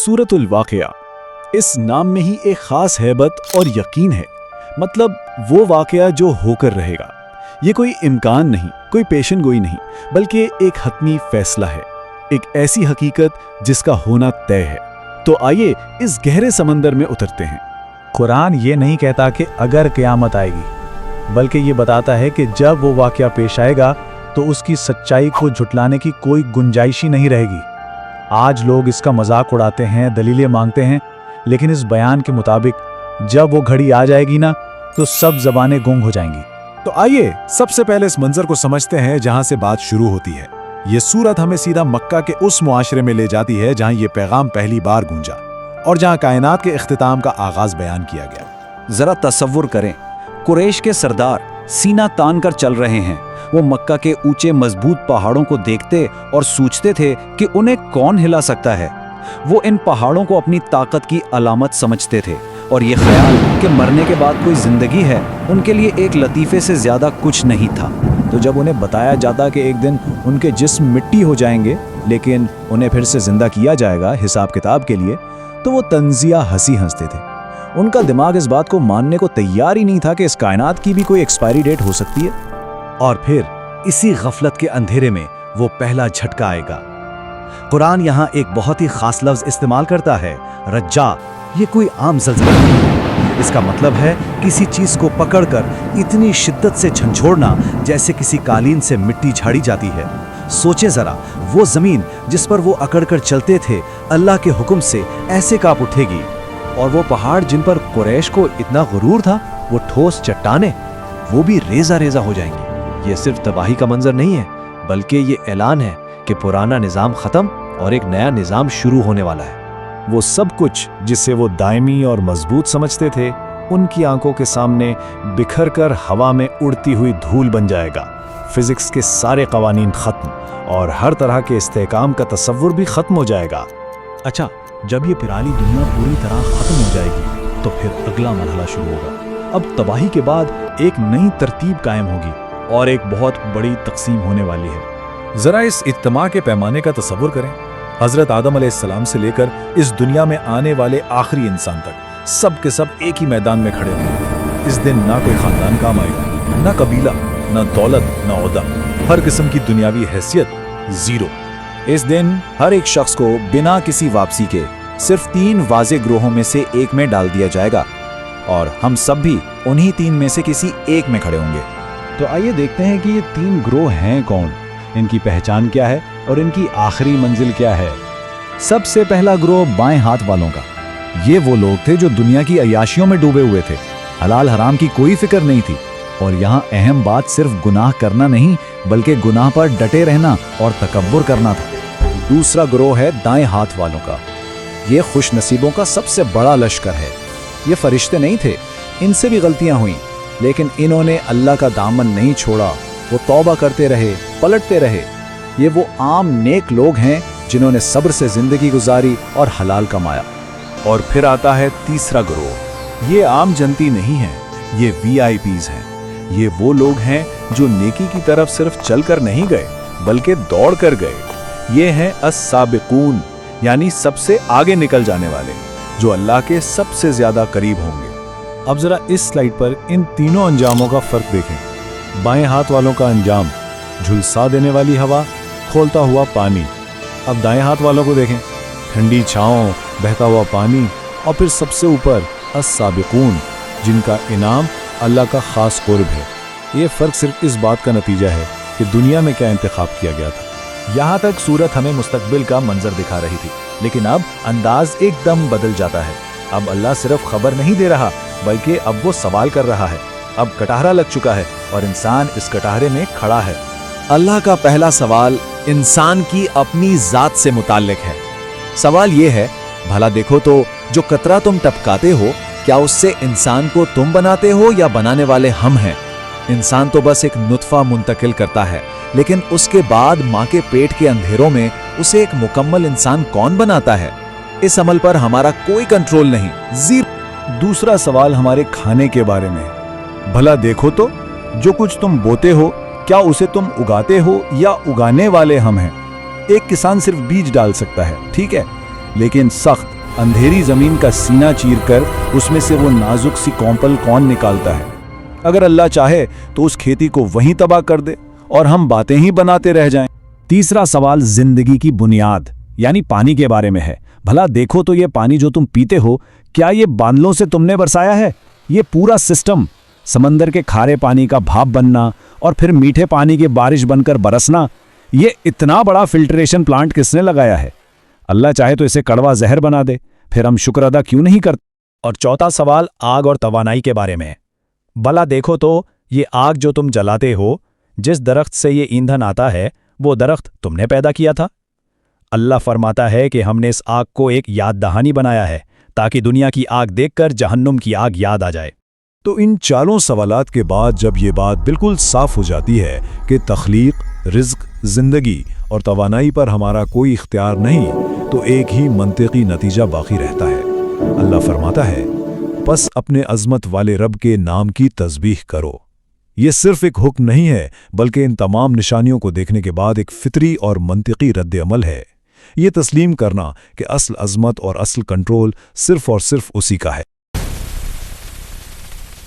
सूरतुल वाक़िया, इस नाम में ही एक खास हैबत और यकीन है। मतलब वो वाक़या जो होकर रहेगा। ये कोई इम्कान नहीं, कोई पेशन गोई नहीं, बल्कि एक हतमी फैसला है, एक ऐसी हकीकत जिसका होना तय है। तो आइए इस गहरे समंदर में उतरते हैं। कुरान ये नहीं कहता कि अगर क़यामत आएगी, बल्कि ये बताता है कि जब वो वाक़या पेश आएगा तो उसकी सच्चाई को झुटलाने की कोई गुंजाइश ही नहीं रहेगी। आज लोग इसका मजाक उड़ाते हैं, दलीलें मांगते हैं, लेकिन इस बयान के मुताबिक जब वो घड़ी आ जाएगी ना, तो सब ज़बानें गूंग हो जाएंगी। तो आइए सबसे पहले इस मंजर को समझते हैं जहां से बात शुरू होती है। ये सूरत हमें सीधा मक्का के उस मुआशरे में ले जाती है जहां ये पैगाम पहली बार गूंजा और जहां कायनात के इख्तिताम का आगाज बयान किया गया। जरा तसव्वुर करें, कुरैश के सरदार सीना तान कर चल रहे हैं। वो मक्का के ऊंचे मजबूत पहाड़ों को देखते और सोचते थे कि उन्हें कौन हिला सकता है। वो इन पहाड़ों को अपनी ताकत की अलामत समझते थे और ये ख्याल कि मरने के बाद कोई जिंदगी है उनके लिए एक लतीफ़े से ज़्यादा कुछ नहीं था। तो जब उन्हें बताया जाता कि एक दिन उनके जिस्म मिट्टी हो जाएंगे, लेकिन उन्हें फिर से जिंदा किया जाएगा हिसाब किताब के लिए, तो वो तंजिया हंसी हंसते थे। उनका दिमाग इस बात को मानने को तैयार ही नहीं था कि इस कायनात की भी कोई एक्सपायरी डेट हो सकती है। और फिर इसी गफलत के अंधेरे में वो पहला झटका आएगा। कुरान यहाँ एक बहुत ही खास लफ्ज इस्तेमाल करता है, रज्जा। ये कोई आम ज़लज़ला नहीं है। इसका मतलब है किसी चीज़ को पकड़कर इतनी शिद्दत से झंझोड़ना जैसे किसी कालीन से मिट्टी झाड़ी जाती है। सोचें ज़रा, वो ज़मीन जिस पर वो अकड़कर चलते थे अल्लाह के हुक्म से ऐसे कांप उठेगी। और वो पहाड़ जिन पर कुरैश को इतना गुरूर था, वो ठोस चट्टानें, वो भी रेजा रेजा हो जाएंगी। ये सिर्फ तबाही का मंजर नहीं है, बल्कि ये ऐलान है कि पुराना निज़ाम ख़त्म और एक नया निज़ाम शुरू होने वाला है। वो सब कुछ जिसे वो दायमी और मजबूत समझते थे, उनकी आंखों के सामने बिखर कर हवा में उड़ती हुई धूल बन जाएगा। फिजिक्स के सारे कवानीन खत्म और हर तरह के इस्तेहकाम का तसव्वुर भी खत्म हो जाएगा। अच्छा, जब ये पुरानी दुनिया पूरी तरह खत्म हो जाएगी तो फिर अगला मरहला शुरू होगा। अब तबाही के बाद एक नई तरतीब कायम होगी और एक बहुत बड़ी तकसीम होने वाली है। जरा इस इज्तिमा के पैमाने का तसव्वुर करें। हजरत आदम अलैहिस्सलाम से लेकर इस दुनिया में आने वाले आखिरी इंसान तक सब के सब एक ही मैदान में खड़े होंगे। इस दिन ना कोई खानदान काम आएगा, ना कबीला, ना दौलत, ना ओहदा, हर किस्म की दुनियावी हैसियत जीरो। इस दिन हर एक शख्स को बिना किसी वापसी के सिर्फ 3 वाज़े ग्रोहों में से एक में डाल दिया जाएगा और हम सब भी उन्हीं 3 में से किसी एक में खड़े होंगे। तो आइए देखते हैं कि ये 3 ग्रोह हैं कौन, इनकी पहचान क्या है और इनकी आखिरी मंजिल क्या है। सबसे पहला ग्रोह बाएं हाथ वालों का। ये वो लोग थे जो दुनिया की अय्याशियों में डूबे हुए थे, हलाल हराम की कोई फिक्र नहीं थी। और यहाँ अहम बात सिर्फ गुनाह करना नहीं, बल्कि गुनाह पर डटे रहना और तकब्बुर करना था। दूसरा ग्रोह है दाएं हाथ वालों का। ये खुश नसीबों का सबसे बड़ा लश्कर है। ये फरिश्ते नहीं थे, इनसे भी गलतियां हुई, लेकिन इन्होंने अल्लाह का दामन नहीं छोड़ा। वो तौबा करते रहे, पलटते रहे। ये वो आम नेक लोग हैं जिन्होंने सब्र से जिंदगी गुजारी और हलाल कमाया। और फिर आता है तीसरा ग्रोह। ये आम जनती नहीं है, ये VIPs हैं। ये वो लोग हैं जो नेकी की तरफ सिर्फ चलकर नहीं गए, बल्कि दौड़ कर गए। ये हैं अस-साबिकून, यानी सबसे आगे निकल जाने वाले, जो अल्लाह के सबसे ज्यादा करीब होंगे। अब जरा इस स्लाइड पर इन तीनों अंजामों का फर्क देखें। बाएं हाथ वालों का अंजाम, झुलसा देने वाली हवा, खोलता हुआ पानी। अब दाएं हाथ वालों को देखें, ठंडी छांव, बहता हुआ पानी, और फिर सबसे ऊपर अस-साबिकून, जिनका इनाम अल्लाह का खास कुर्ब है। ये फर्क सिर्फ इस बात का नतीजा है कि दुनिया में क्या इंतखाब किया गया था। यहाँ तक सूरत हमें मुस्तकबिल का मंजर दिखा रही थी, लेकिन अब अंदाज एकदम बदल जाता है। अब अल्लाह सिर्फ खबर नहीं दे रहा, बल्कि अब वो सवाल कर रहा है। अब कटहरा लग चुका है और इंसान इस कटहरे में खड़ा है। अल्लाह का पहला सवाल इंसान की अपनी जात से मुताल्लिक है। सवाल ये है, भला देखो तो जो कतरा तुम टपकाते हो, क्या उससे इंसान को तुम बनाते हो या बनाने वाले हम हैं? इंसान तो बस एक नुत्फा मुंतकिल करता है, लेकिन उसके बाद माँ के पेट के अंधेरों में उसे एक मुकम्मल इंसान कौन बनाता है? इस अमल पर हमारा कोई कंट्रोल नहीं, जीरो। दूसरा सवाल हमारे खाने के बारे में है। भला देखो तो जो कुछ तुम बोते हो, क्या उसे तुम उगाते हो या उगाने वाले हम हैं? एक किसान सिर्फ बीज डाल सकता है, ठीक है, लेकिन सख्त अंधेरी जमीन का सीना चीर कर उसमें से वो नाजुक सी कौंपल कौन निकालता है? अगर अल्लाह चाहे तो उस खेती को वहीं तबाह कर दे और हम बातें ही बनाते रह जाएं। तीसरा सवाल जिंदगी की बुनियाद यानी पानी के बारे में है। भला देखो तो ये पानी जो तुम पीते हो, क्या ये बादलों से तुमने बरसाया है? ये पूरा सिस्टम, समंदर के खारे पानी का भाप बनना और फिर मीठे पानी की बारिश बनकर बरसना, ये इतना बड़ा फिल्ट्रेशन प्लांट किसने लगाया है? अल्लाह चाहे तो इसे कड़वा जहर बना दे, फिर हम शुक्र अदा क्यों नहीं करते? और चौथा सवाल आग और तवानाई के बारे में है। भला देखो तो ये आग जो तुम जलाते हो, जिस दरख्त से ये ईंधन आता है, वो दरख्त तुमने पैदा किया था। अल्लाह फरमाता है कि हमने इस आग को एक याद दहानी बनाया है ताकि दुनिया की आग देखकर जहन्नुम की आग याद आ जाए। तो इन चारों सवालात के बाद जब ये बात बिल्कुल साफ हो जाती है कि तख्लीक, रिज़्क, जिंदगी और तवानाई पर हमारा कोई इख्तियार नहीं, तो एक ही मंतिकी नतीजा बाकी रहता है। अल्लाह फरमाता है, बस अपने अज़मत वाले रब के नाम की तस्बीह करो। ये सिर्फ एक हुक्म नहीं है, बल्कि इन तमाम निशानियों को देखने के बाद एक फितरी और मंतिकी रद्द अमल है। ये तस्लीम करना कि असल अज़मत और असल कंट्रोल सिर्फ और सिर्फ उसी का है।